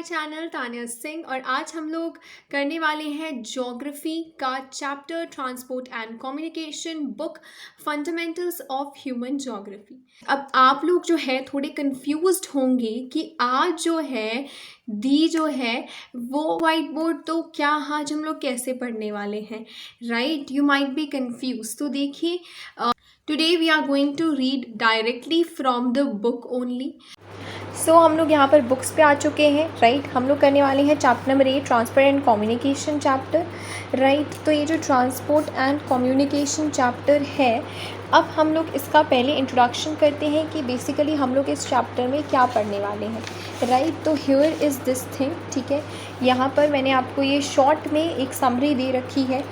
Channel Tania Singh और आज हम लोग करने वाले हैं ज्योग्राफी का chapter transport and communication book fundamentals of human geography. अब आप लोग जो है थोड़े कंफ्यूज्ड होंगे कि आज जो है वो वाइट बोर्ड तो क्या आज हम लोग कैसे पढ़ने वाले हैं, right? You might be confuse. तो देखिए, today we are going to read directly from the book only. So हम लोग यहाँ पर बुक्स पे आ चुके हैं, राइट? हम लोग करने वाले हैं chapter number 8 transport and communication chapter, right? तो ये जो ट्रांसपोर्ट एंड कम्युनिकेशन चैप्टर है, अब हम लोग इसका पहले इंट्रोडक्शन करते हैं कि बेसिकली हम लोग इस चैप्टर में क्या पढ़ने वाले हैं, राइट? तो हियर इज़ दिस थिंग, ठीक है? यहाँ पर मैंने आपको ये शॉर्ट में एक समरी दे रखी है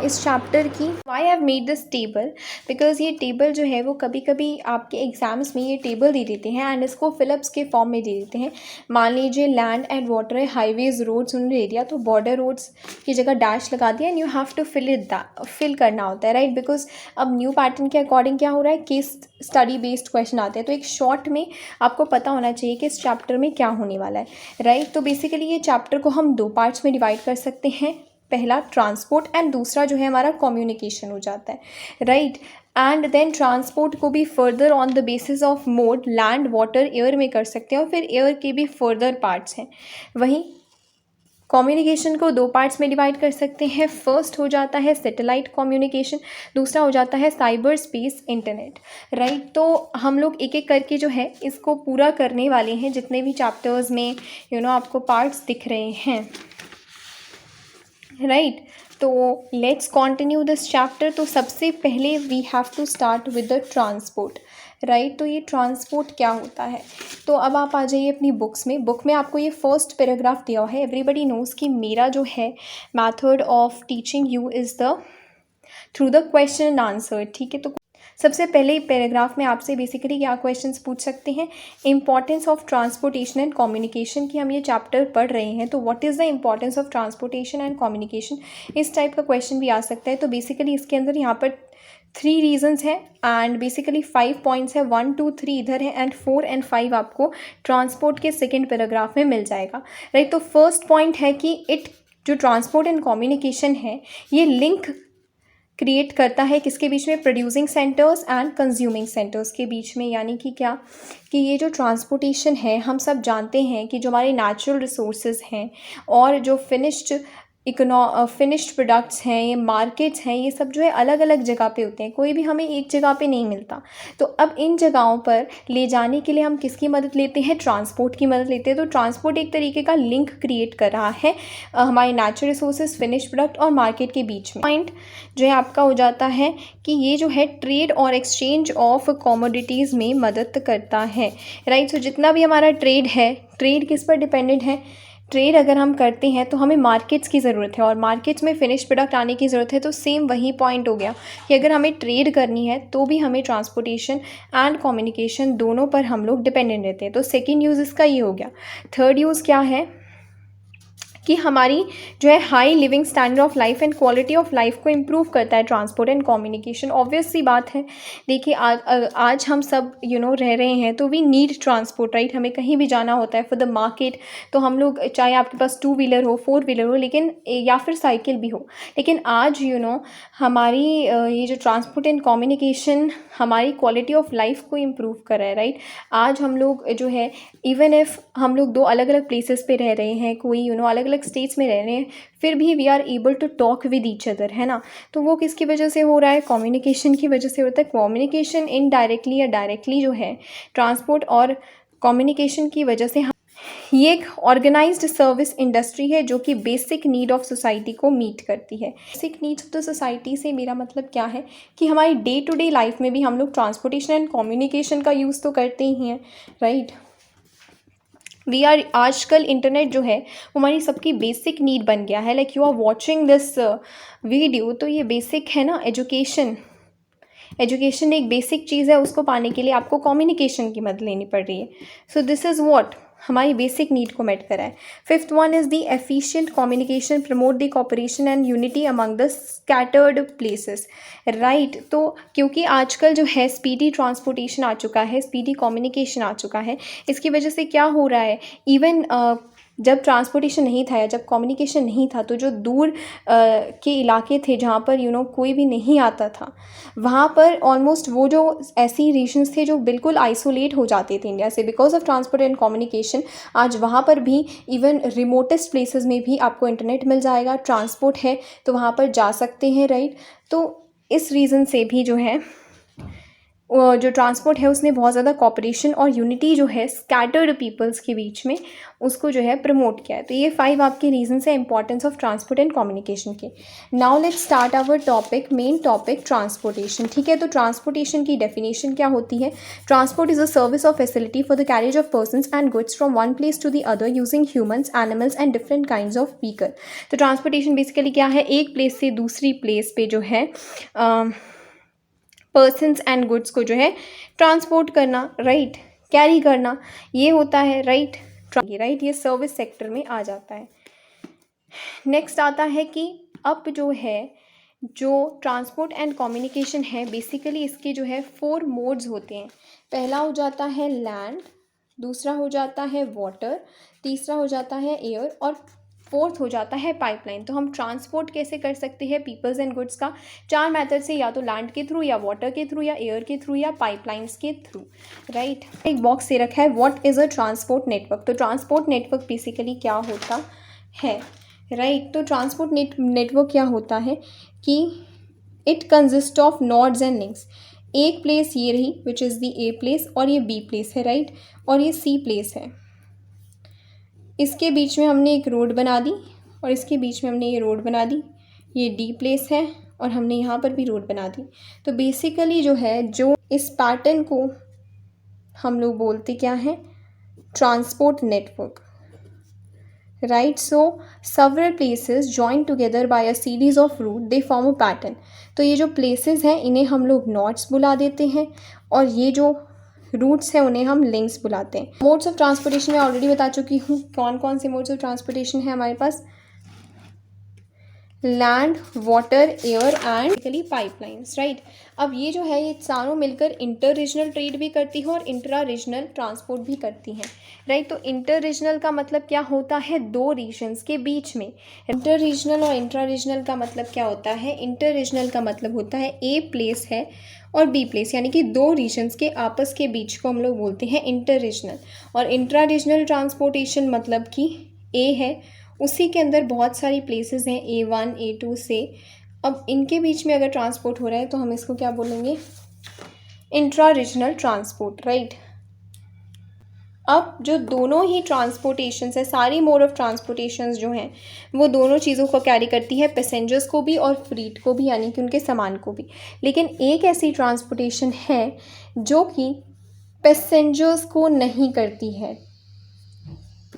इस चैप्टर की। Why have made this table, because ये टेबल जो है वो कभी कभी आपके एग्जाम्स में ये टेबल दे देते हैं एंड इसको फिलिप्स के फॉर्म में दे देते हैं। मान लीजिए लैंड एंड वाटर है, हाईवेज रोड्स उन्होंने दे दिया, तो बॉर्डर रोड्स की जगह डैश लगा दिया and you have to fill करना होता है, राइट? बिकॉज अब न्यू पैटर्न के अकॉर्डिंग क्या हो रहा है, केस स्टडी बेस्ड क्वेश्चन आते हैं, तो एक शॉर्ट में आपको पता होना चाहिए कि इस चैप्टर में क्या होने वाला है, राइट? तो बेसिकली ये चैप्टर को हम 2 पार्ट्स में डिवाइड कर सकते हैं। पहला ट्रांसपोर्ट एंड दूसरा जो है हमारा कम्युनिकेशन हो जाता है, राइट? एंड देन ट्रांसपोर्ट को भी further on the basis of mode land water air में कर सकते हैं और फिर एयर के भी फर्दर पार्ट्स हैं। वहीं कम्युनिकेशन को 2 पार्ट्स में डिवाइड कर सकते हैं। फर्स्ट हो जाता है सैटेलाइट कम्युनिकेशन, दूसरा हो जाता है साइबर स्पेस इंटरनेट, राइट? तो हम लोग एक एक करके जो है इसको पूरा करने वाले हैं, जितने भी चैप्टर्स में आपको पार्ट्स दिख रहे हैं, राइट? तो लेट्स कंटिन्यू दिस चैप्टर। तो सबसे पहले we have to start with the transport, right? तो ये ट्रांसपोर्ट क्या होता है, तो अब आप आ जाइए अपनी बुक्स में। बुक में आपको ये फर्स्ट पैराग्राफ दिया है। एवरीबडी नोज़ कि मेरा जो है method of teaching you is the through the question and answer, ठीक है? तो सबसे पहले पैराग्राफ में आपसे बेसिकली क्या क्वेश्चंस पूछ सकते हैं, importance of transportation and communication की हम ये चैप्टर पढ़ रहे हैं, तो what is the importance of transportation and communication, इस टाइप का क्वेश्चन भी आ सकता है। तो बेसिकली इसके अंदर यहाँ पर 3 रीजंस हैं एंड बेसिकली 5 पॉइंट्स है, 1 2 3 इधर है एंड 4 एंड 5 आपको ट्रांसपोर्ट के सेकेंड पैराग्राफ में मिल जाएगा, राइट? तो फर्स्ट पॉइंट है कि जो ट्रांसपोर्ट एंड कम्युनिकेशन है ये लिंक क्रिएट करता है किसके बीच में, producing centres and consuming centres के बीच में। यानी कि क्या कि ये जो ट्रांसपोर्टेशन है, हम सब जानते हैं कि जो हमारे नेचुरल रिसोर्सेज हैं और जो फिनिश्ड प्रोडक्ट्स हैं, ये मार्केट्स हैं, ये सब जो है अलग अलग जगह पे होते हैं, कोई भी हमें एक जगह पे नहीं मिलता। तो अब इन जगहों पर ले जाने के लिए हम किसकी मदद लेते हैं, ट्रांसपोर्ट की मदद लेते हैं। तो ट्रांसपोर्ट एक तरीके का लिंक क्रिएट कर रहा है हमारे नेचुरल रिसोर्सेज, फिनिश्ड प्रोडक्ट और मार्केट के बीच में। पॉइंट जो है आपका हो जाता है कि ये जो है ट्रेड और एक्सचेंज ऑफ कमोडिटीज़ में मदद करता है, राइट? सो जितना भी हमारा ट्रेड है, ट्रेड किस पर डिपेंडेंट है, ट्रेड अगर हम करते हैं तो हमें मार्केट्स की ज़रूरत है और मार्केट्स में फिनिश प्रोडक्ट आने की ज़रूरत है। तो सेम वही पॉइंट हो गया कि अगर हमें ट्रेड करनी है तो भी हमें ट्रांसपोर्टेशन एंड कम्युनिकेशन दोनों पर हम लोग डिपेंडेंट रहते हैं। तो सेकेंड यूज़ इसका ये हो गया। थर्ड यूज़ क्या है कि हमारी जो है high living standard of life and quality of life को इम्प्रूव करता है ट्रांसपोर्ट एंड कम्युनिकेशन। ऑब्वियस सी बात है, देखिए आज हम सब रह रहे हैं तो वी नीड ट्रांसपोर्ट, राइट? हमें कहीं भी जाना होता है फॉर द मार्केट, तो हम लोग चाहे आपके पास 2 व्हीलर हो, 4 व्हीलर हो, लेकिन या फिर साइकिल भी हो, लेकिन आज हमारी ये जो ट्रांसपोर्ट एंड कम्युनिकेशन हमारी क्वालिटी ऑफ लाइफ को इम्प्रूव कर रहा है, राइट? आज हम लोग जो है इवन इफ़ हम लोग 2 अलग अलग प्लेसेस पे रह रहे हैं, कोई अलग अलग स्टेट्स में रह रहे हैं, फिर भी we are able to talk with each other, है ना? तो वो किसकी वजह से हो रहा है, कम्युनिकेशन की वजह से होता है। कम्युनिकेशन इनडायरेक्टली या डायरेक्टली जो है ट्रांसपोर्ट और कम्युनिकेशन की वजह से ये एक ऑर्गेनाइज्ड सर्विस इंडस्ट्री है जो कि बेसिक नीड ऑफ सोसाइटी को मीट करती है। Basic needs of the society से मेरा मतलब क्या है कि हमारी डे टू डे लाइफ में भी हम लोग ट्रांसपोर्टेशन एंड कम्युनिकेशन का यूज़ तो करते ही हैं, राइट? आजकल इंटरनेट जो है वो हमारी सबकी बेसिक नीड बन गया है। Like you are watching this video, तो ये बेसिक है ना, एजुकेशन एक बेसिक चीज़ है, उसको पाने के लिए आपको कम्युनिकेशन की मदद लेनी पड़ रही है। सो दिस इज़ व्हाट हमारी बेसिक नीड को मेट करा है। 5th one is the efficient communication promote the cooperation and unity among the scattered places, right? तो क्योंकि आजकल जो है स्पीडी ट्रांसपोर्टेशन आ चुका है, स्पीडी कम्युनिकेशन आ चुका है, इसकी वजह से क्या हो रहा है, इवन जब ट्रांसपोर्टेशन नहीं था या जब कम्युनिकेशन नहीं था, तो जो दूर के इलाके थे जहाँ पर कोई भी नहीं आता था, वहाँ पर ऑलमोस्ट वो जो ऐसी रीजन्स थे जो बिल्कुल आइसोलेट हो जाते थे इंडिया से because of transport and communication. आज वहाँ पर भी इवन रिमोटेस्ट प्लेसेस में भी आपको इंटरनेट मिल जाएगा, ट्रांसपोर्ट है तो वहाँ पर जा सकते हैं, राइट। तो इस रीज़न से भी जो है जो ट्रांसपोर्ट है उसने बहुत ज़्यादा कॉपरेशन और यूनिटी जो है स्कैटर्ड पीपल्स के बीच में उसको जो है प्रमोट किया है। तो ये 5 आपके रीजंस है importance of transport and communication के। Now let's start our topic, main topic transportation. ठीक है, तो ट्रांसपोर्टेशन की डेफिनेशन क्या होती है? Transport is a service or facility for the carriage of persons and goods from one place to the other using humans, animals and different kinds of vehicle. तो transportation basically क्या है? एक place से दूसरी place पे जो है persons and goods को जो है ट्रांसपोर्ट करना, राइट, कैरी करना, ये होता है, राइट। ये सर्विस सेक्टर में आ जाता है। नेक्स्ट आता है कि अब जो है जो ट्रांसपोर्ट एंड कम्युनिकेशन है बेसिकली इसके जो है 4 मोड्स होते हैं। पहला हो जाता है लैंड, दूसरा हो जाता है वाटर, तीसरा हो जाता है एयर और फोर्थ हो जाता है पाइपलाइन। तो हम ट्रांसपोर्ट कैसे कर सकते हैं पीपल्स एंड गुड्स का? 4 मेथड से, या तो लैंड के थ्रू, या वाटर के थ्रू, या एयर के थ्रू, या पाइपलाइंस के थ्रू, राइट। एक बॉक्स से रखा है what is a transport network. तो ट्रांसपोर्ट नेटवर्क बेसिकली क्या होता है, राइट। तो ट्रांसपोर्ट नेटवर्क क्या होता है कि it consist of nodes and links. एक प्लेस ये रही which is the a place, और ये बी प्लेस है, राइट, और ये सी प्लेस है। इसके बीच में हमने एक रोड बना दी और इसके बीच में हमने ये रोड बना दी। ये डी प्लेस है और हमने यहाँ पर भी रोड बना दी। तो बेसिकली जो है जो इस पैटर्न को हम लोग बोलते क्या है? Transport network, right. So several places joined together by a series of route they form a pattern। तो ये जो प्लेसेस हैं इन्हें हम लोग नोड्स बुला देते हैं और ये जो रूट्स हैं उन्हें हम लिंक्स बुलाते हैं। मोड्स ऑफ ट्रांसपोर्टेशन मैं ऑलरेडी बता चुकी हूँ कौन कौन से मोड्स ऑफ ट्रांसपोर्टेशन है हमारे पास। Land, water, air and pipelines, right. अब ये जो है ये चारों मिलकर इंटर रीजनल ट्रेड भी करती है और इंट्रा रीजनल ट्रांसपोर्ट भी करती हैं, राइट। तो इंटर रीजनल का मतलब क्या होता है? 2 रीजन्स के बीच में। इंटर रीजनल और इंट्रा रीजनल का मतलब क्या होता है? इंटर रीजनल का मतलब होता है ए प्लेस है और बी प्लेस, यानी कि 2 रीजन्स के आपस के बीच को हम लोग बोलते हैं इंटर रीजनल। और इंट्रा रीजनल ट्रांसपोर्टेशन मतलब कि ए है, उसी के अंदर बहुत सारी प्लेसेस हैं A1 A2 से। अब इनके बीच में अगर ट्रांसपोर्ट हो रहा है तो हम इसको क्या बोलेंगे? Intra regional transport, right. अब जो दोनों ही ट्रांसपोर्टेशंस है, सारी मोड ऑफ ट्रांसपोर्टेशंस जो हैं वो दोनों चीज़ों को कैरी करती है, पैसेंजर्स को भी और फ्रीट को भी, यानी कि उनके सामान को भी। लेकिन एक ऐसी ट्रांसपोर्टेशन है जो कि पैसेंजर्स को नहीं करती है,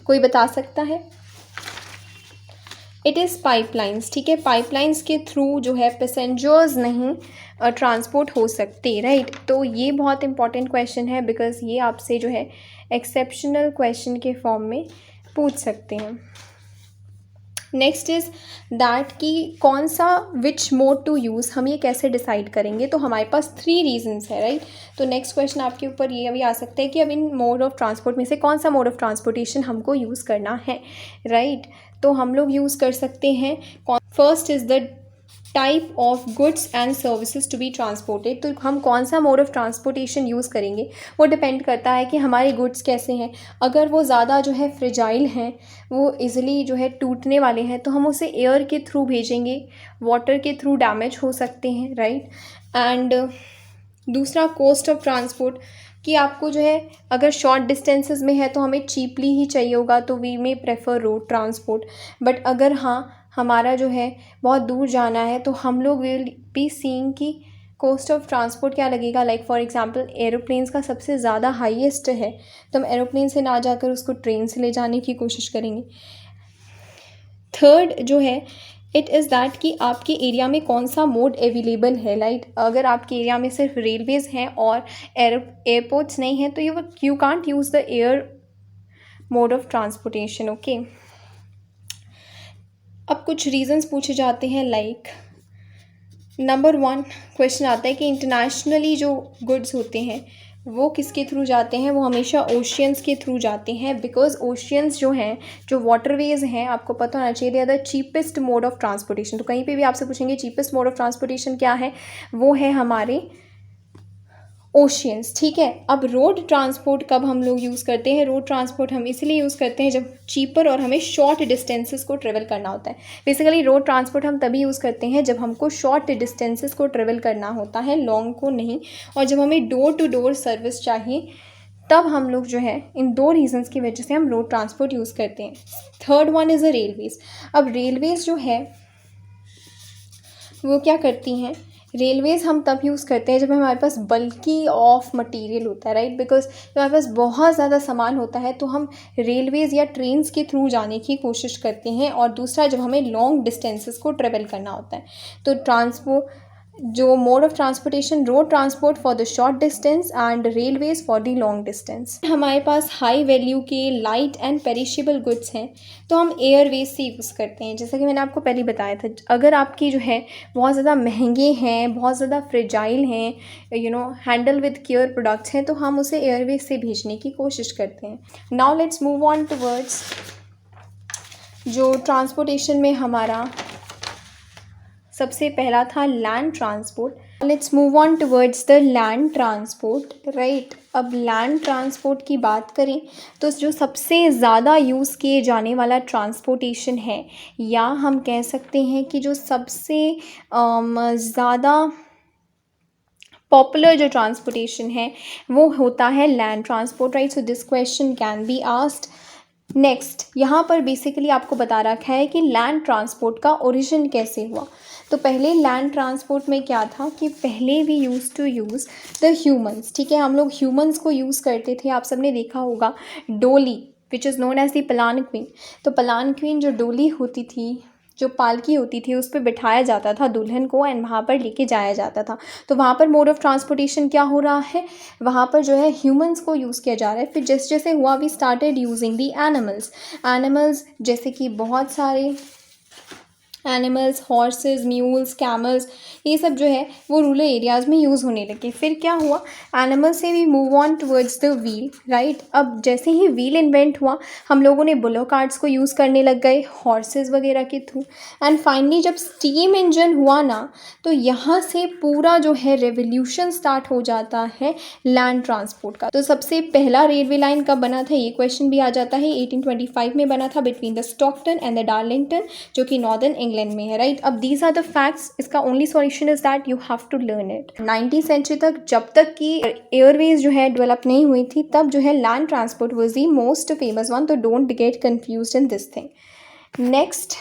कोई बता सकता है? इट इज़ पाइपलाइंस, ठीक है। पाइपलाइंस के थ्रू जो है पैसेंजर्स नहीं ट्रांसपोर्ट हो सकते, राइट। तो ये बहुत इंपॉर्टेंट क्वेश्चन है बिकॉज ये आपसे जो है एक्सेप्शनल क्वेश्चन के फॉर्म में पूछ सकते हैं। नेक्स्ट इज़ दैट कि कौन सा विच मोड टू यूज़, हम ये कैसे डिसाइड करेंगे? तो हमारे पास 3 रीजंस है, राइट। तो नेक्स्ट क्वेश्चन आपके ऊपर ये भी आ सकता है कि अब इन मोड ऑफ ट्रांसपोर्ट में से कौन सा मोड ऑफ ट्रांसपोर्टेशन हमको यूज़ करना है, राइट। तो हम लोग यूज़ कर सकते हैं, first is the type of goods and services to be transported. तो हम कौन सा मोड ऑफ ट्रांसपोर्टेशन यूज़ करेंगे वो डिपेंड करता है कि हमारे गुड्स कैसे हैं। अगर वो ज़्यादा जो है फ्रेजाइल हैं, वो इजीली जो है टूटने वाले हैं, तो हम उसे एयर के थ्रू भेजेंगे, वाटर के थ्रू डैमेज हो सकते हैं, राइट। एंड दूसरा कॉस्ट ऑफ ट्रांसपोर्ट, कि आपको जो है अगर शॉर्ट डिस्टेंसेस में है तो हमें चीपली ही चाहिए होगा तो we may prefer road transport. But अगर हाँ हमारा जो है बहुत दूर जाना है तो हम लोग विल बी सीइंग कि कॉस्ट ऑफ ट्रांसपोर्ट क्या लगेगा। लाइक फॉर एग्जांपल एरोप्लेन्स का सबसे ज़्यादा हाईएस्ट है, तो हम एरोप्लेन से ना जाकर उसको ट्रेन से ले जाने की कोशिश करेंगे। थर्ड जो है इट इज़ दैट कि आपके एरिया में कौन सा मोड अवेलेबल है, राइट। अगर आपके एरिया में सिर्फ रेलवेज़ हैं और एयरपोर्ट्स नहीं हैं तो you can't use the air mode of transportation, okay. अब कुछ रीजंस पूछे जाते हैं, लाइक नंबर 1 क्वेश्चन आता है कि इंटरनेशनली जो गुड्स होते हैं वो किसके थ्रू जाते हैं? वो हमेशा ओशियंस के थ्रू जाते हैं, बिकॉज ओशियंस जो हैं, जो वाटरवेज हैं, आपको पता होना चाहिए, the cheapest mode of transportation. तो कहीं पे भी आपसे पूछेंगे चीपेस्ट मोड ऑफ ट्रांसपोर्टेशन क्या है, वो है हमारे ओशियंस। ठीक है, अब रोड ट्रांसपोर्ट कब हम लोग यूज़ करते हैं? रोड ट्रांसपोर्ट हम इसलिए यूज़ करते हैं जब चीपर और हमें शॉर्ट डिस्टेंसेस को ट्रेवल करना होता है। बेसिकली रोड ट्रांसपोर्ट हम तभी यूज़ करते हैं जब हमको शॉर्ट डिस्टेंसेस को ट्रेवल करना होता है, लॉन्ग को नहीं। और जब हमें डोर टू डोर सर्विस चाहिए, तब हम लोग जो है, इन दो रीजंस की वजह से हम रोड ट्रांसपोर्ट यूज़ करते हैं। Third one is a Railways. अब रेलवेज़ जो है वो क्या करती हैं? रेलवेज़ हम तब यूज़ करते हैं जब हमारे पास बल्की ऑफ मटेरियल होता है, राइट। बिकॉज जब हमारे पास बहुत ज़्यादा सामान होता है तो हम रेलवेज़ या ट्रेन्स के थ्रू जाने की कोशिश करते हैं। और दूसरा, जब हमें लॉन्ग डिस्टेंसेस को ट्रेवल करना होता है, तो जो mode of transportation, road transport for the short distance and railways for the long distance. हमारे पास हाई वैल्यू के लाइट एंड पेरिशेबल गुड्स हैं, तो हम एयरवेज से यूज़ करते हैं। जैसा कि मैंने आपको पहले बताया था, अगर आपकी जो है बहुत ज़्यादा महंगे हैं, बहुत ज़्यादा फ्रेजाइल हैं, हैंडल विद केयर प्रोडक्ट्स हैं, तो हम उसे एयरवेज से भेजने की कोशिश करते हैं। Now let's move on towards जो ट्रांसपोर्टेशन में हमारा सबसे पहला था land transport. Let's move on towards the land transport, right. अब लैंड ट्रांसपोर्ट की बात करें तो जो सबसे ज़्यादा यूज़ किए जाने वाला ट्रांसपोर्टेशन है, या हम कह सकते हैं कि जो सबसे ज़्यादा पॉपुलर जो ट्रांसपोर्टेशन है, वो होता है land transport, right. So this question can be asked. Next, यहाँ पर बेसिकली आपको बता रखा है कि लैंड ट्रांसपोर्ट का ओरिजिन कैसे हुआ। तो पहले लैंड ट्रांसपोर्ट में क्या था कि पहले we use to use the humans. ठीक है, हम लोग ह्यूमंस को यूज़ करते थे। आप सबने देखा होगा डोली, which is known as the palanquin. तो पलानक्वीन जो डोली होती थी, जो पालकी होती थी, उस पर बिठाया जाता था दुल्हन को एंड वहाँ पर लेके जाया जाता था। तो वहाँ पर मोड ऑफ ट्रांसपोर्टेशन क्या हो रहा है? वहाँ पर जो है ह्यूमंस को यूज़ किया जा रहा है। फिर जैसे जैसे हुआ, we started using the animals, जैसे कि बहुत सारे एनिमल्स, हॉर्सेस, म्यूल्स, कैमल्स, ये सब जो है वो रूरल एरियाज़ में यूज़ होने लगे। फिर क्या हुआ, एनिमल से we move on towards the wheel, right. अब जैसे ही व्हील इन्वेंट हुआ, हम लोगों ने बुलो कार्ट्स को यूज़ करने लग गए हॉर्सेस वगैरह के थ्रू। एंड फाइनली जब स्टीम इंजन हुआ ना, तो यहाँ से पूरा जो है रेवोल्यूशन स्टार्ट हो जाता है लैंड ट्रांसपोर्ट का। तो सबसे पहला रेलवे लाइन कब बना था, ये क्वेश्चन भी आ जाता है। 1825 में बना था between the Stockton and the Darlington, जो कि नॉर्दर्न इंग्लैंड में है, राइट। अब दीज आर द फैक्ट्स। इसका only solution is that you have to learn it. 19वीं सेंचुरी तक, जब तक कि एयरवेज जो है डेवलप नहीं हुई थी, तब जो है land transport was the most famous one. तो don't get confused in this thing. Next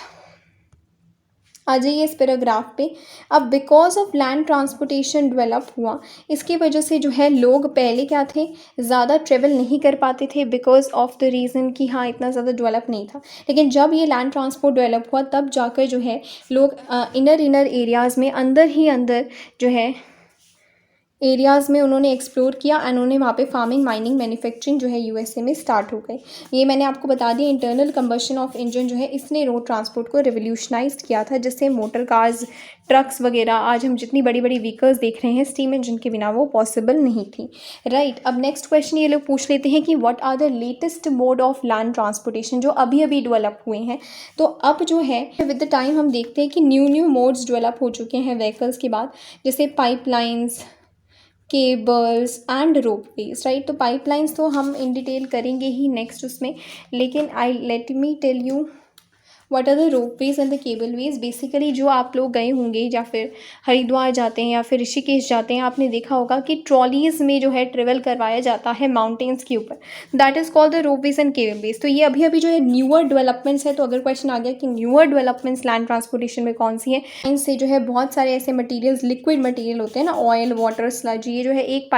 आ जाइए इस पैराग्राफ पे। अब because of land transportation develop हुआ, इसकी वजह से जो है लोग पहले क्या थे, ज़्यादा ट्रेवल नहीं कर पाते थे, बिकॉज ऑफ द रीज़न कि हाँ इतना ज़्यादा डेवलप नहीं था। लेकिन जब ये लैंड ट्रांसपोर्ट डेवलप हुआ, तब जाकर जो है लोग इनर एरियाज़ में, अंदर ही अंदर जो है एरियाज़ में उन्होंने एक्सप्लोर किया एंड उन्होंने वहाँ पे फार्मिंग, माइनिंग, मैन्युफैक्चरिंग जो है यूएसए में स्टार्ट हो गई। ये मैंने आपको बता दिया। इंटरनल कंबशन ऑफ इंजन जो है, इसने रोड ट्रांसपोर्ट को रिवोल्यूशनाइज किया था, जिससे मोटर कार्स, ट्रक्स वगैरह, आज हम जितनी बड़ी बड़ी व्हीकल्स देख रहे हैं, स्टीम इंजन के बिना वो पॉसिबल नहीं थी, राइट। अब नेक्स्ट क्वेश्चन ये लोग पूछ लेते हैं कि what are the latest mode of land transportation जो अभी अभी डेवलप हुए हैं। तो अब जो है विद द टाइम हम देखते हैं कि न्यू मोड्स डेवलप हो चुके हैं व्हीकल्स के बाद, जैसे pipelines, cables and ropeways, right. तो पाइपलाइंस तो हम इन डिटेल करेंगे ही नेक्स्ट उसमें, लेकिन let me tell you what are the ropeways and the cable ways. Basically जो आप लोग गए होंगे या फिर हरिद्वार जाते हैं या फिर ऋषिकेश जाते हैं, आपने देखा होगा कि ट्रॉलीज़ में जो है ट्रेवल करवाया जाता है माउंटेन्स के ऊपर, that is called the ropeways and cable ways. तो ये अभी अभी जो है न्यूअर डेवलपमेंट्स है। तो अगर क्वेश्चन आ गया कि न्यूअर डेवलपमेंट्स लैंड ट्रांसपोर्टेशन में कौन सी है, इनसे जो है बहुत सारे ऐसे मटीरियल्स, लिक्विड मटीरियल होते हैं ना, ऑयल, वाटर, स्लज, ये जो है एक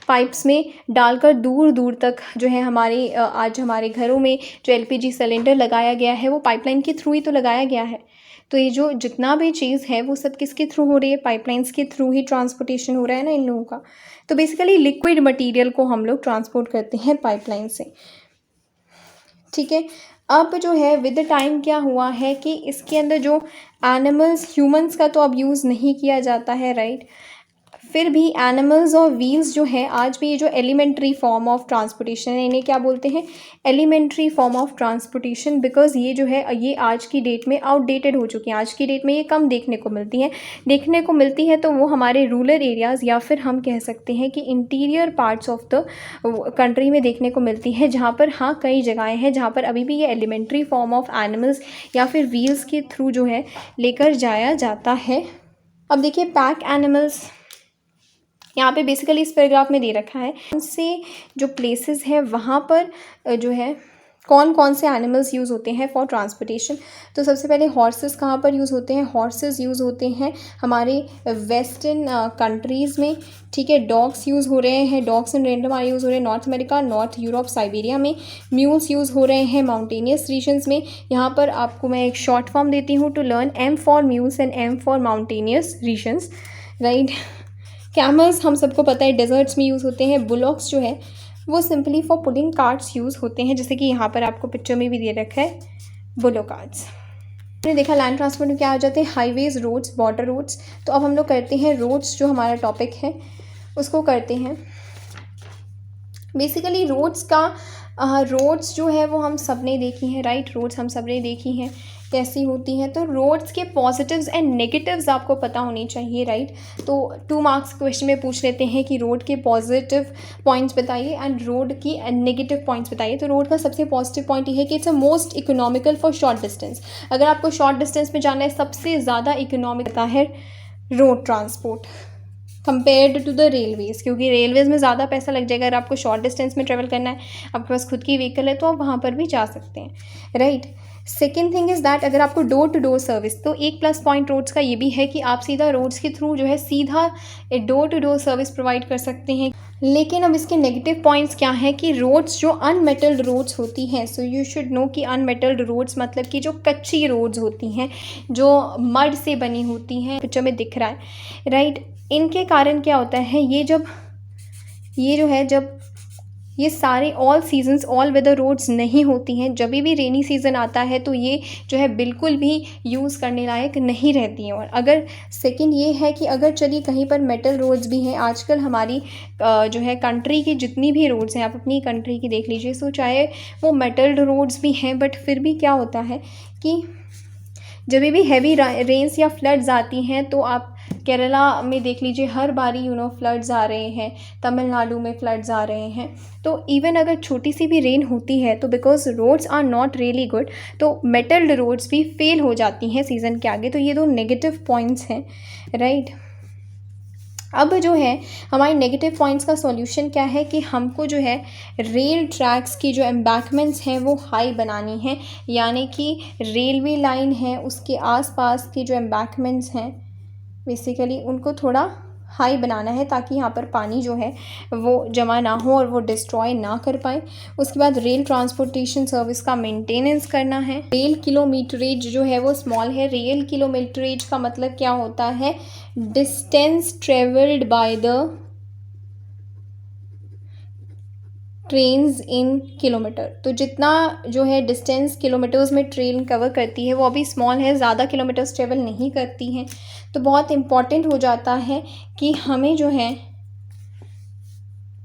पाइप्स में डालकर दूर दूर तक जो है हमारे आज हमारे घरों में जो एलपीजी सिलेंडर लगाया गया है, वो पाइपलाइन के थ्रू ही तो लगाया गया है। तो ये जो जितना भी चीज़ है वो सब किसके थ्रू हो रही है, पाइपलाइंस के थ्रू ही ट्रांसपोर्टेशन हो रहा है ना इन लोगों का। तो बेसिकली लिक्विड मटेरियल को हम लोग ट्रांसपोर्ट करते हैं पाइपलाइन से, ठीक है। अब जो है विद द टाइम क्या हुआ है कि इसके अंदर जो एनिमल्स, ह्यूमंस का तो अब यूज़ नहीं किया जाता है, राइट। फिर भी एनिमल्स और व्हील्स जो है आज भी ये जो एलिमेंट्री फॉर्म ऑफ ट्रांसपोर्टेशन है, इन्हें क्या बोलते हैं, elementary form of transportation, because ये जो है ये आज की डेट में आउटडेटेड हो चुकी हैं। आज की डेट में ये कम देखने को मिलती है तो वो हमारे रूरल एरियाज़ या फिर हम कह सकते हैं कि interior parts of the country में देखने को मिलती है, जहाँ पर हाँ कई जगहें हैं जहाँ पर अभी भी ये एलिमेंट्री फॉर्म ऑफ एनिमल्स या फिर व्हील्स के थ्रू जो है लेकर जाया जाता है। अब देखिए पैक एनिमल्स यहाँ पे बेसिकली इस पैराग्राफ में दे रखा है कौन से जो प्लेसेस है वहाँ पर जो है कौन कौन से एनिमल्स यूज़ होते हैं फॉर ट्रांसपोर्टेशन। तो सबसे पहले हॉर्सेस कहाँ पर यूज़ होते हैं, हॉर्सेस यूज़ होते हैं हमारे वेस्टर्न कंट्रीज़ में, ठीक है। डॉग्स यूज़ हो रहे हैं, dogs and reindeer are use हो रहे हैं North America, North Europe, Siberia में। म्यूल्स यूज़ हो रहे हैं माउंटेनियस रीजन्स में। यहाँ पर आपको मैं एक शॉर्ट फॉर्म देती हूँ to learn, M for mules and M for mountainous regions, right. Camels हम सबको पता है डेजर्ट्स में यूज़ होते हैं। बुलॉक्स जो है वो simply for pulling carts use होते हैं, जैसे कि यहाँ पर आपको पिक्चर में भी दे रखा है बुलो कार्ट्स। आपने देखा लैंड ट्रांसपोर्ट में क्या आ जाते हैं, हाईवेज़, रोड्स, बॉर्डर रोड्स। तो अब हम लोग करते हैं रोड्स, जो हमारा टॉपिक है उसको करते हैं। बेसिकली रोड्स जो है वो हम सब ने देखी हैं, राइट। रोड्स हम सब ने देखी हैं कैसी होती हैं। तो रोड्स के पॉजिटिव्स एंड नेगेटिव्स आपको पता होनी चाहिए, राइट। तो 2 मार्क्स क्वेश्चन में पूछ लेते हैं कि रोड के पॉजिटिव पॉइंट्स बताइए एंड रोड की नेगेटिव पॉइंट्स बताइए। तो रोड का सबसे पॉजिटिव पॉइंट ये है कि it's a most economical for short distance. अगर आपको शॉर्ट डिस्टेंस में जाना है सबसे ज़्यादा इकोनॉमिक होता है road transport compared to the railways, क्योंकि रेलवेज़ में ज़्यादा पैसा लग जाएगा। अगर आपको शॉर्ट डिस्टेंस में ट्रेवल करना है, आपके पास खुद की व्हीकल है, तो आप वहाँ पर भी जा सकते हैं, right. Second thing is that अगर आपको डोर टू डोर सर्विस, तो एक प्लस पॉइंट रोड्स का ये भी है कि आप सीधा रोड्स के थ्रू जो है सीधा door to door service provide कर सकते हैं। लेकिन अब इसके नेगेटिव पॉइंट्स क्या हैं कि रोड्स जो अनमेटल्ड रोड्स होती हैं, सो यू शुड नो कि अनमेटल्ड रोड्स मतलब कि जो कच्ची रोड्स होती हैं, जो मड से बनी होती हैं, पिक्चर में दिख रहा है, राइट। इनके कारण क्या होता है, जब ये सारे all seasons all weather roads नहीं होती हैं, जब भी रेनी सीज़न आता है तो ये जो है बिल्कुल भी यूज़ करने लायक नहीं रहती हैं। और अगर सेकंड ये है कि अगर चलिए कहीं पर मेटल रोड्स भी हैं, आजकल हमारी जो है कंट्री की जितनी भी रोड्स हैं, आप अपनी कंट्री की देख लीजिए, सो चाहे वो मेटल्ड रोड्स भी हैं, बट फिर भी क्या होता है कि जब भी हैवी रेन्स या फ्लड्स आती हैं, तो आप केरला में देख लीजिए हर बारी फ्लड्स आ रहे हैं, तमिलनाडु में फ्लड्स आ रहे हैं। तो इवन अगर छोटी सी भी रेन होती है तो because roads are not really good, तो मेटल्ड रोड्स भी फेल हो जाती हैं सीज़न के आगे। तो ये 2 नेगेटिव पॉइंट्स हैं, राइट। अब जो है हमारे नेगेटिव पॉइंट्स का सॉल्यूशन क्या है कि हमको जो है रेल ट्रैक्स की जो एम्बैंकमेंट्स हैं वो हाई बनानी है, यानी कि रेलवे लाइन है उसके आसपास की जो एम्बैंकमेंट्स हैं बेसिकली उनको थोड़ा हाई बनाना है, ताकि यहाँ पर पानी जो है वो जमा ना हो और वो डिस्ट्रॉय ना कर पाए। उसके बाद रेल ट्रांसपोर्टेशन सर्विस का मेंटेनेंस करना है। रेल किलोमीटरेज जो है वो स्मॉल है। रेल किलोमीटरेज का मतलब क्या होता है, distance travelled by the trains in kilometre. तो जितना जो है डिस्टेंस किलोमीटर्स में ट्रेन कवर करती है वो अभी स्मॉल है, ज़्यादा किलोमीटर्स ट्रेवल नहीं करती हैं। तो बहुत इम्पॉर्टेंट हो जाता है कि हमें जो है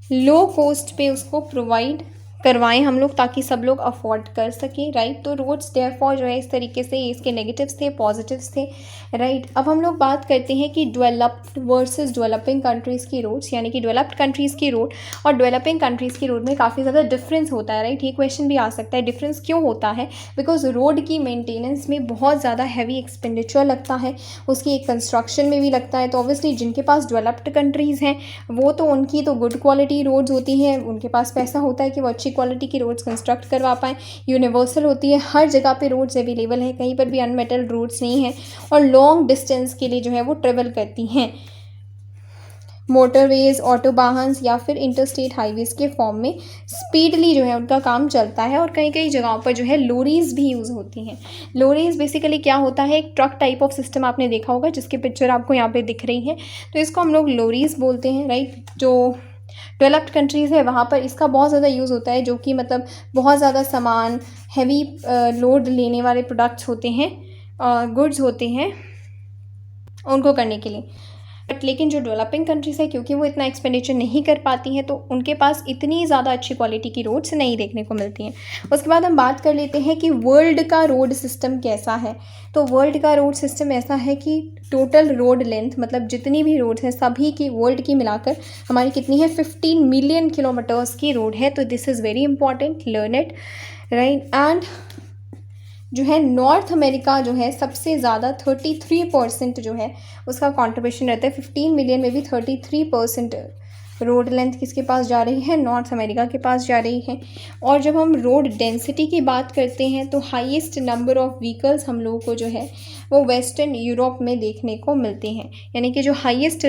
लो कॉस्ट पे उसको प्रोवाइड करवाएं हम लोग, ताकि सब लोग अफोर्ड कर सकें, राइट। तो रोड्स देयरफॉर जो है इस तरीके से इसके नेगेटिव्स थे, पॉजिटिव्स थे, राइट। अब हम लोग बात करते हैं कि डेवलप्ड वर्सेस डेवलपिंग कंट्रीज़ की रोड्स, यानी कि डेवलप्ड कंट्रीज़ की रोड और डेवलपिंग कंट्रीज़ की रोड में काफ़ी ज़्यादा डिफरेंस होता है, राइट। ये क्वेश्चन भी आ सकता है, डिफरेंस क्यों होता है, बिकॉज रोड की मेंटेनेंस में बहुत ज़्यादा हैवी एक्सपेंडिचर लगता है, उसकी एक कंस्ट्रक्शन में भी लगता है। तो ऑब्वियसली जिनके पास डेवलप्ड कंट्रीज़ हैं वो तो उनकी तो गुड क्वालिटी रोड्स होती हैं, उनके पास पैसा होता है कि वो अच्छी क्वालिटी की रोड्स कंस्ट्रक्ट करवा पाएँ। यूनिवर्सल होती है, हर जगह पे रोड्स अवेलेबल है, कहीं पर भी अनमेटल्ड रोड्स नहीं हैं, और लॉन्ग डिस्टेंस के लिए जो है वो ट्रेवल करती हैं। मोटरवेज, ऑटोबाहन्स या फिर इंटरस्टेट हाईवेज़ के फॉर्म में स्पीडली जो है उनका काम चलता है। और कई कई जगहों पर जो है लोरीज़ भी यूज़ होती हैं। लोरीज़ बेसिकली क्या होता है, एक ट्रक टाइप ऑफ सिस्टम आपने देखा होगा, जिसकी पिक्चर आपको यहाँ पे दिख रही है। तो इसको हम लोग लोरीज़ बोलते हैं, राइट। जो डेवलप्ड कंट्रीज़ है वहाँ पर इसका बहुत ज़्यादा यूज़ होता है, जो कि मतलब बहुत ज़्यादा सामान, हैवी लोड लेने वाले प्रोडक्ट्स होते हैं, गुड्स होते हैं, उनको करने के लिए। बट लेकिन जो डेवलपिंग कंट्रीज़ है, क्योंकि वो इतना एक्सपेंडिचर नहीं कर पाती हैं, तो उनके पास इतनी ज़्यादा अच्छी क्वालिटी की रोड्स नहीं देखने को मिलती हैं। उसके बाद हम बात कर लेते हैं कि वर्ल्ड का रोड सिस्टम कैसा है। तो वर्ल्ड का रोड सिस्टम ऐसा है कि टोटल रोड लेंथ, मतलब जितनी भी रोड्स हैं सभी की वर्ल्ड की मिलाकर हमारी कितनी है, 15 मिलियन किलोमीटर्स की रोड है। तो this is very important, learn it, right. And जो है नॉर्थ अमेरिका जो है सबसे ज़्यादा 33% जो है उसका कंट्रीब्यूशन रहता है। 15 मिलियन में भी 33% रोड लेंथ किसके पास जा रही है, नॉर्थ अमेरिका के पास जा रही है। और जब हम रोड डेंसिटी की बात करते हैं तो हाईएस्ट नंबर ऑफ़ व्हीकल्स हम लोगों को जो है वो वेस्टर्न यूरोप में देखने को मिलते हैं। यानी कि जब हाईएस्ट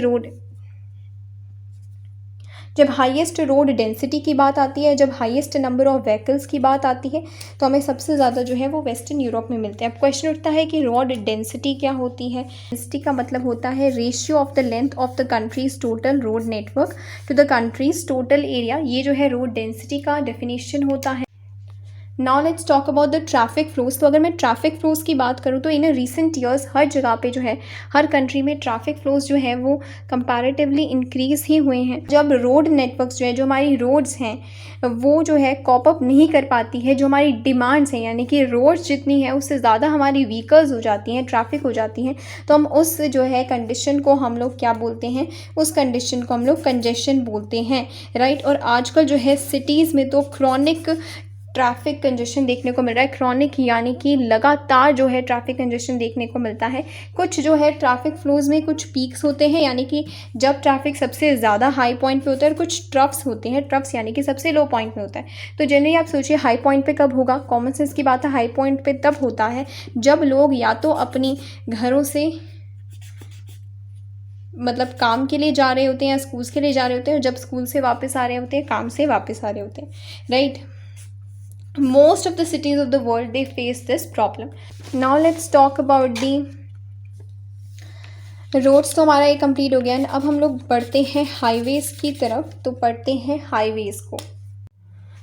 रोड डेंसिटी की बात आती है, जब हाईएस्ट नंबर ऑफ़ व्हीकल्स की बात आती है, तो हमें सबसे ज़्यादा जो है वो वेस्टर्न यूरोप में मिलते हैं। अब क्वेश्चन उठता है कि रोड डेंसिटी क्या होती है। डेंसिटी का मतलब होता है ratio of the length of the country's total road network to the country's total area. ये जो है रोड डेंसिटी का डेफिनेशन होता है। Now let's talk about the traffic flows. तो अगर मैं ट्रैफिक फ्लोज की बात करूँ तो इन रिसेंट ईयर्स हर जगह पे जो है, हर कंट्री में ट्रैफिक फ्लोज जो है वो कंपैरेटिवली इंक्रीज़ ही हुए हैं। जब रोड नेटवर्क्स जो है, जो हमारी रोड्स हैं, वो जो है कॉप अप नहीं कर पाती है जो हमारी डिमांड्स हैं, यानी कि रोड्स जितनी है उससे ज़्यादा हमारी व्हीकल्स हो जाती हैं, ट्रैफिक हो जाती हैं, तो हम उस जो है कंडीशन को हम लोग क्या बोलते हैं, उस कंडीशन को हम लोग कंजेशन बोलते हैं, राइट। और आजकल जो है सिटीज़ में तो क्रॉनिक ट्रैफिक कंजेशन देखने को मिल रहा है। क्रॉनिक यानी कि लगातार जो है ट्रैफिक कंजेशन देखने को मिलता है। कुछ जो है ट्रैफिक फ्लोज में कुछ पीक्स होते हैं, यानी कि जब ट्रैफिक सबसे ज़्यादा हाई पॉइंट पे होता है, और कुछ ट्रफ्स होते हैं, ट्रफ्स यानी कि सबसे लो पॉइंट में होता है। तो जनरली आप सोचिए हाई पॉइंट पे कब होगा, कॉमन सेंस की बात है, हाई पॉइंट पे तब होता है जब लोग या तो अपनी घरों से मतलब काम के लिए जा रहे होते हैं या स्कूल्स के लिए जा रहे होते हैं, और जब स्कूल से वापस आ रहे होते हैं, काम से वापस आ रहे होते हैं, right. Most of the cities of the world they face this problem. Now let's talk about the roads. तो हमारा ये कंप्लीट हो गया। अब हम लोग बढ़ते हैं हाईवेज़ की तरफ। तो पढ़ते हैं हाईवेज़ को।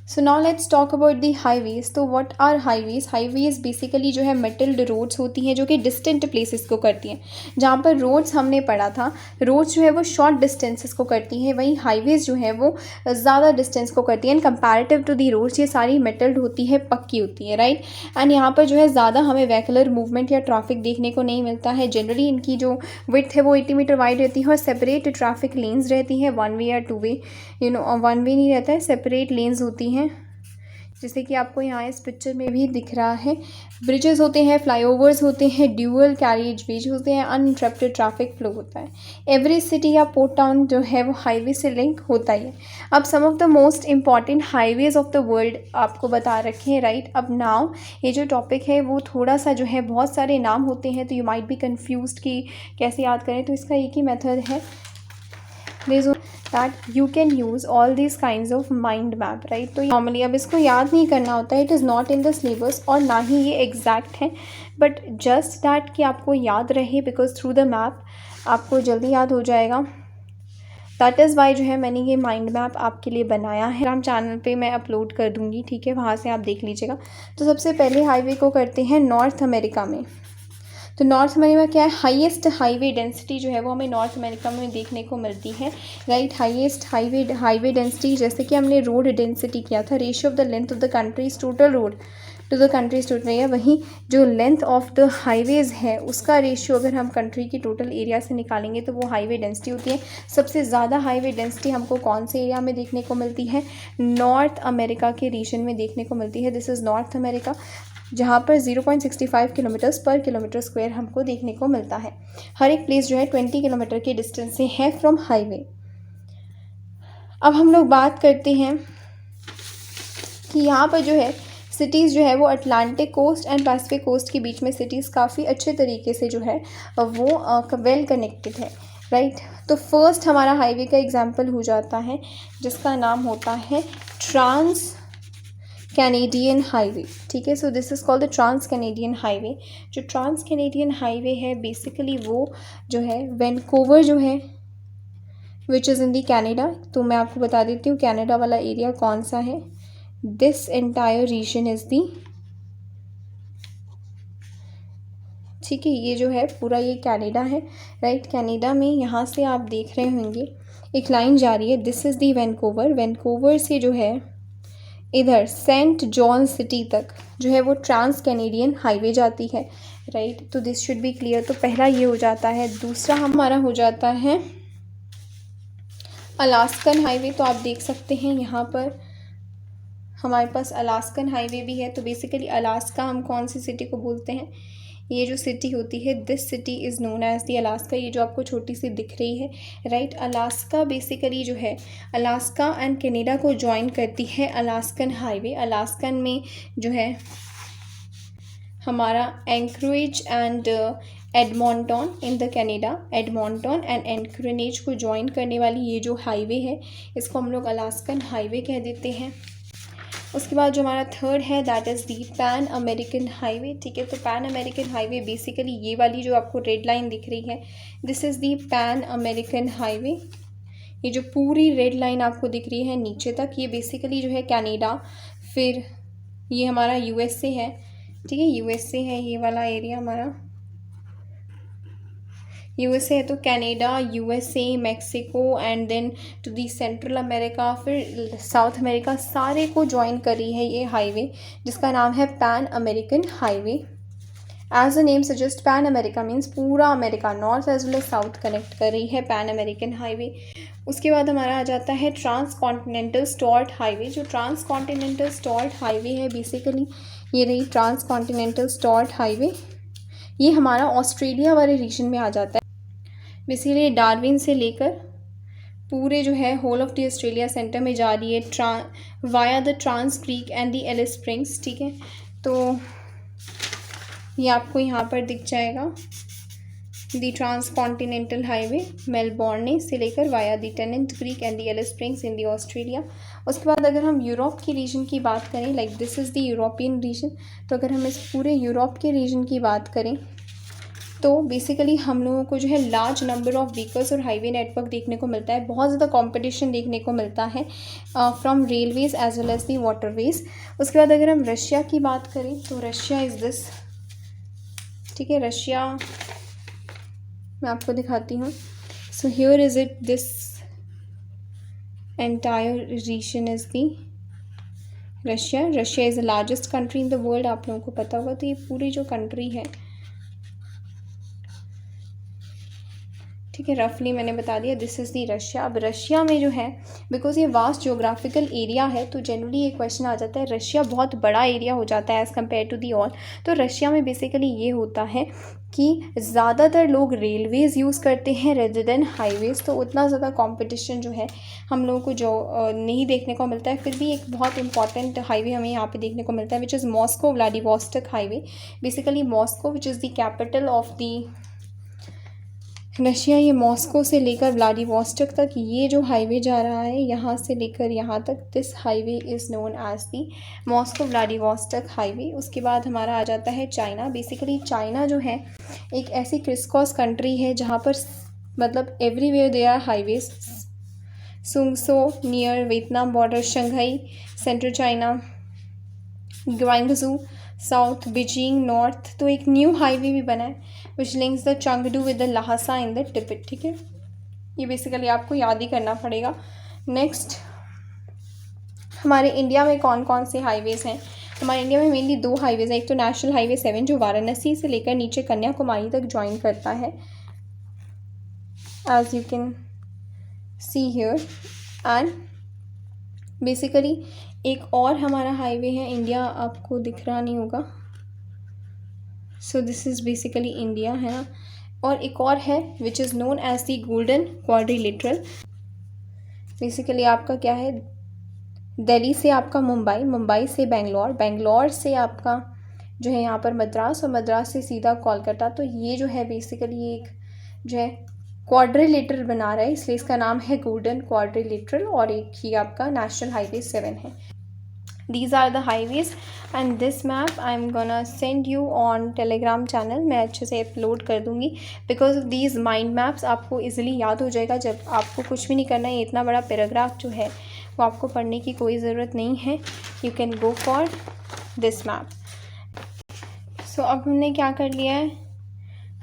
So now let's talk about the highways. तो what are highways? Highways basically जो है मेटल्ड रोड्स होती हैं जो कि डिस्टेंट प्लेसेस को करती हैं। जहाँ पर रोड्स हमने पढ़ा था, रोड्स जो है वो शॉर्ट डिस्टेंसेस को करती हैं, वहीं हाईवेज़ जो है वो ज़्यादा डिस्टेंस को करती हैं। And comparative to the roads ये सारी मेटल्ड होती है, पक्की होती है, राइट। एंड यहाँ पर जो है ज़्यादा हमें व्हीकलर मूवमेंट या ट्रैफिक देखने को नहीं मिलता है। जनरली इनकी जो विड्थ है वो 80 मीटर वाइड रहती है और सेपरेट ट्रैफिक लेन्स रहती हैं, 1 वे या 2 वे, वन वे नहीं रहता है, सेपरेट लेन्स होती हैं, जैसे कि आपको यहाँ इस पिक्चर में भी दिख रहा है। ब्रिजेस होते हैं, फ्लाईओवर्स होते हैं, ड्यूअल कैरिज वेज होते हैं, अनइंटरप्टेड ट्रैफिक फ्लो होता है। एवरी सिटी या पोर्ट टाउन जो है वो हाईवे से लिंक होता ही है। अब some of the most important highways of the world आपको बता रखे हैं, राइट। अब नाउ ये जो टॉपिक है वो थोड़ा सा जो है बहुत सारे नाम होते हैं, तो यू माइट बी कन्फ्यूज्ड कि कैसे याद करें। तो इसका एक ही मेथड है, that you can use all these kinds of mind map, right। तो नॉर्मली अब इसको याद नहीं करना होता है, it is not in the syllabus और ना ही ये एग्जैक्ट है, बट जस्ट दैट कि आपको याद रहे, बिकॉज थ्रू द मैप आपको जल्दी याद हो जाएगा। दैट इज़ वाई जो है मैंने ये माइंड मैप आपके लिए बनाया है। हम चैनल पे मैं अपलोड कर दूँगी, ठीक है, वहाँ से आप देख लीजिएगा। तो सबसे पहले हाईवे को करते हैं नॉर्थ अमेरिका में। तो नॉर्थ अमेरिका क्या है, हाईएस्ट हाईवे डेंसिटी जो है वो हमें नॉर्थ अमेरिका में देखने को मिलती है, राइट। हाईएस्ट हाईवे डेंसिटी, जैसे कि हमने रोड डेंसिटी किया था, ratio of the length of the country's total road to the country's total area, वहीं जो लेंथ ऑफ द हाईवेज़ है उसका रेशियो अगर हम कंट्री की टोटल एरिया से निकालेंगे तो वो हाईवे डेंसिटी होती है। सबसे ज़्यादा हाईवे डेंसिटी हमको कौन से एरिया में देखने को मिलती है, नॉर्थ अमेरिका के रीजन में देखने को मिलती है। दिस इज़ नॉर्थ अमेरिका, जहाँ पर 0.65 किलोमीटर्स पर किलोमीटर स्क्वायर हमको देखने को मिलता है। हर एक प्लेस जो है 20 किलोमीटर के डिस्टेंस से है फ्रॉम हाईवे। अब हम लोग बात करते हैं कि यहाँ पर जो है सिटीज़ जो है वो Atlantic coast and Pacific coast के बीच में सिटीज़ काफ़ी अच्छे तरीके से जो है वो वेल कनेक्टेड है, राइट। तो फर्स्ट हमारा हाईवे का एग्जांपल हो जाता है जिसका नाम होता है ट्रांस कैनेडियन हाईवे, ठीक है। So this is called the trans Canadian highway. जो ट्रांस कैनेडियन हाईवे है बेसिकली वो जो है वैंकूवर जो है which is in the Canada. तो मैं आपको बता देती हूँ कैनेडा वाला एरिया कौन सा है। This entire region is the ठीक है। ये जो है पूरा ये कनाडा है, राइट। कनाडा में यहाँ से आप देख रहे होंगे एक लाइन जा रही है, this is the Vancouver. Vancouver से जो है इधर सेंट जॉन सिटी तक जो है वो ट्रांस कैनेडियन हाईवे जाती है, राइट। तो दिस शुड बी क्लियर। तो पहला ये हो जाता है। दूसरा हमारा हो जाता है अलास्कन हाईवे। तो आप देख सकते हैं यहाँ पर हमारे पास अलास्कन हाईवे भी है। तो बेसिकली अलास्का हम कौन सी सिटी को बोलते हैं, ये जो सिटी होती है, this city is known as the Alaska. ये जो आपको छोटी सी दिख रही है, राइट। अलास्का बेसिकली जो है अलास्का एंड कनाडा को जॉइन करती है अलास्कन हाईवे। अलास्कन में जो है हमारा Anchorage and Edmonton in the Canada, Edmonton and Anchorage को जॉइन करने वाली ये जो हाईवे है इसको हम लोग अलास्कन हाईवे कह देते हैं। उसके बाद जो हमारा थर्ड है that is the pan American highway, ठीक है। तो पैन अमेरिकन हाईवे बेसिकली ये वाली जो आपको रेड लाइन दिख रही है, this is the pan American highway. ये जो पूरी रेड लाइन आपको दिख रही है नीचे तक, ये बेसिकली जो है कनाडा, फिर ये हमारा यूएसए है, ठीक है। यूएसए है ये वाला एरिया हमारा, यूएसए है। तो Canada, USA, Mexico and then to the central America, फिर साउथ अमेरिका, सारे को ज्वाइन करी है ये हाईवे जिसका नाम है pan American highway. As a name suggest, pan America means पूरा America, north as well as south connect कर रही है पैन अमेरिकन हाईवे। उसके बाद हमारा आ जाता है ट्रांस कॉन्टिनेंटल स्टॉर्ट हाईवे। जो ट्रांस कॉन्टिनेंटल स्टॉर्ट हाईवे है बेसिकली ये रही ट्रांस कॉन्टिनेंटल स्टॉर्ट हाईवे। ये हमारा ऑस्ट्रेलिया वाले रीजन में आ जाता है। बेसिकली डार्विन से लेकर पूरे जो है whole of the Australia centre में जा रही है via the trans creek and the Alice Springs, ठीक है। तो ये आपको यहाँ पर दिख जाएगा the trans continental highway Melbourne से लेकर via the Tennant Creek and the Alice Springs in the Australia. उसके बाद अगर हम यूरोप की रीजन की बात करें, like this is the European region, तो अगर हम इस पूरे यूरोप के रीजन की बात करें तो बेसिकली हम लोगों को जो है लार्ज नंबर ऑफ व्हीकल्स और हाईवे नेटवर्क देखने को मिलता है। बहुत ज़्यादा कंपटीशन देखने को मिलता है from railways as well as the waterways. उसके बाद अगर हम रशिया की बात करें तो रशिया इज़ दिस, ठीक है। रशिया मैं आपको दिखाती हूँ। So here is it, this entire region is the Russia. Russia is the largest country in the world, आप लोगों को पता होगा। तो ये पूरी जो कंट्री है, ठीक है, रफली मैंने बता दिया दिस इज़ दी रशिया। अब रशिया में जो है बिकॉज ये वास्ट जोग्राफिकल एरिया है तो जनरली ये क्वेश्चन आ जाता है, रशिया बहुत बड़ा एरिया हो जाता है as compare to the all. तो रशिया में बेसिकली ये होता है कि ज़्यादातर लोग रेलवेज़ यूज़ करते हैं रेदर देन हाईवेज़। तो उतना ज़्यादा कंपटीशन जो है हम लोगों को जो नहीं देखने को मिलता है। फिर भी एक बहुत इंपॉर्टेंट हाईवे हमें यहाँ पे देखने को मिलता है which is Moscow Vladivostok highway. Basically Moscow which is the capital of the Russia, ये मॉस्को से लेकर व्लादिवोस्टोक तक ये जो हाईवे जा रहा है यहाँ से लेकर यहाँ तक, this highway is known as the Moscow Vladivostok highway. उसके बाद हमारा आ जाता है चाइना। बेसिकली चाइना जो है एक ऐसी क्रिसक्रॉस कंट्री है जहाँ पर मतलब एवरीवेयर देयर आर हाईवेज। सुंगसो near Vietnam border, Shanghai central China, Guangzhou south, Beijing north. तो एक न्यू हाईवे भी बना है which links the Chengdu with the Lhasa in the Tibet, ठीक है। ये बेसिकली आपको याद ही करना पड़ेगा। नेक्स्ट हमारे इंडिया में कौन कौन से हाईवेज़ हैं। हमारे इंडिया में मेनली दो हाईवेज़ हैं। एक तो नेशनल हाईवे 7 जो वाराणसी से लेकर नीचे कन्याकुमारी तक ज्वाइन करता है as you can see here. And basically एक और हमारा हाईवे है इंडिया, आपको दिख रहा नहीं होगा। So this is basically India, है ना। और एक और है which is known as the golden quadrilateral. Basically आपका क्या है, दिल्ली से आपका मुंबई, मुंबई से बेंगलोर, बेंगलोर से आपका जो है यहाँ पर मद्रास, और मद्रास से सीधा कोलकाता। तो ये जो है बेसिकली एक जो है क्वाड्रिलेटरल बना रहा है, इसलिए इसका नाम है गोल्डन क्वाड्रिलेटरल। और एक ही आपका नेशनल हाईवे 7 है। These are the highways and this map I'm gonna send you on Telegram channel। मैं अच्छे से अपलोड कर दूँगी because of these mind maps आपको easily याद हो जाएगा। जब आपको कुछ भी नहीं करना है, इतना बड़ा पैराग्राफ जो है वो आपको पढ़ने की कोई ज़रूरत नहीं है। You can go for this map। So अब हमने क्या कर लिया है,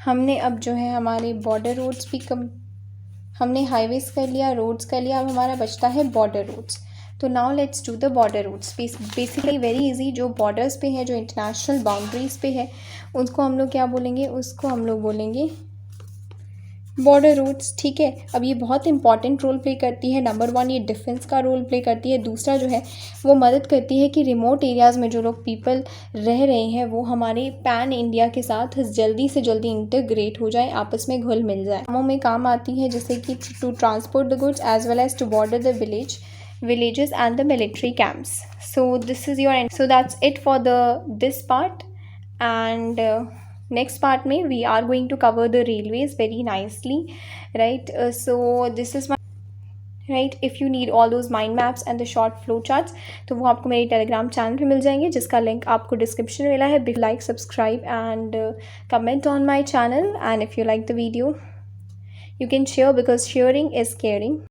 हमने अब जो है हमारे बॉर्डर रोड्स भी हमने हाईवेज कर लिया, रोड्स कर लिया, अब हमारा बचता है बॉर्डर रोड्स। तो now let's do the border routes. Basically very easy. जो बॉर्डर्स पे है, जो इंटरनेशनल बाउंड्रीज़ पे है, उसको हम लोग क्या बोलेंगे? उसको हम लोग बोलेंगे बॉर्डर रूट्स। ठीक है, अब ये बहुत इंपॉर्टेंट रोल प्ले करती है। नंबर 1 ये डिफेंस का रोल प्ले करती है। दूसरा जो है वो मदद करती है कि रिमोट एरियाज़ में जो लोग पीपल रह रहे हैं वो हमारे पैन इंडिया के साथ जल्दी से जल्दी इंटीग्रेट हो जाए, आपस में घुल मिल जाए। कामों में काम आती है, जैसे कि to transport the goods as well as to border the villages and the military camps. So this is your end. So that's it for this part, and next part mein we are going to cover the railways very nicely, right? So this is my right. If you need all those mind maps and the short flow charts, तो वो आपको मेरे Telegram channel पे मिल जाएंगे, जिसका link आपको description में मिला है. Like, subscribe and comment on my channel, and if you like the video you can share, because sharing is caring.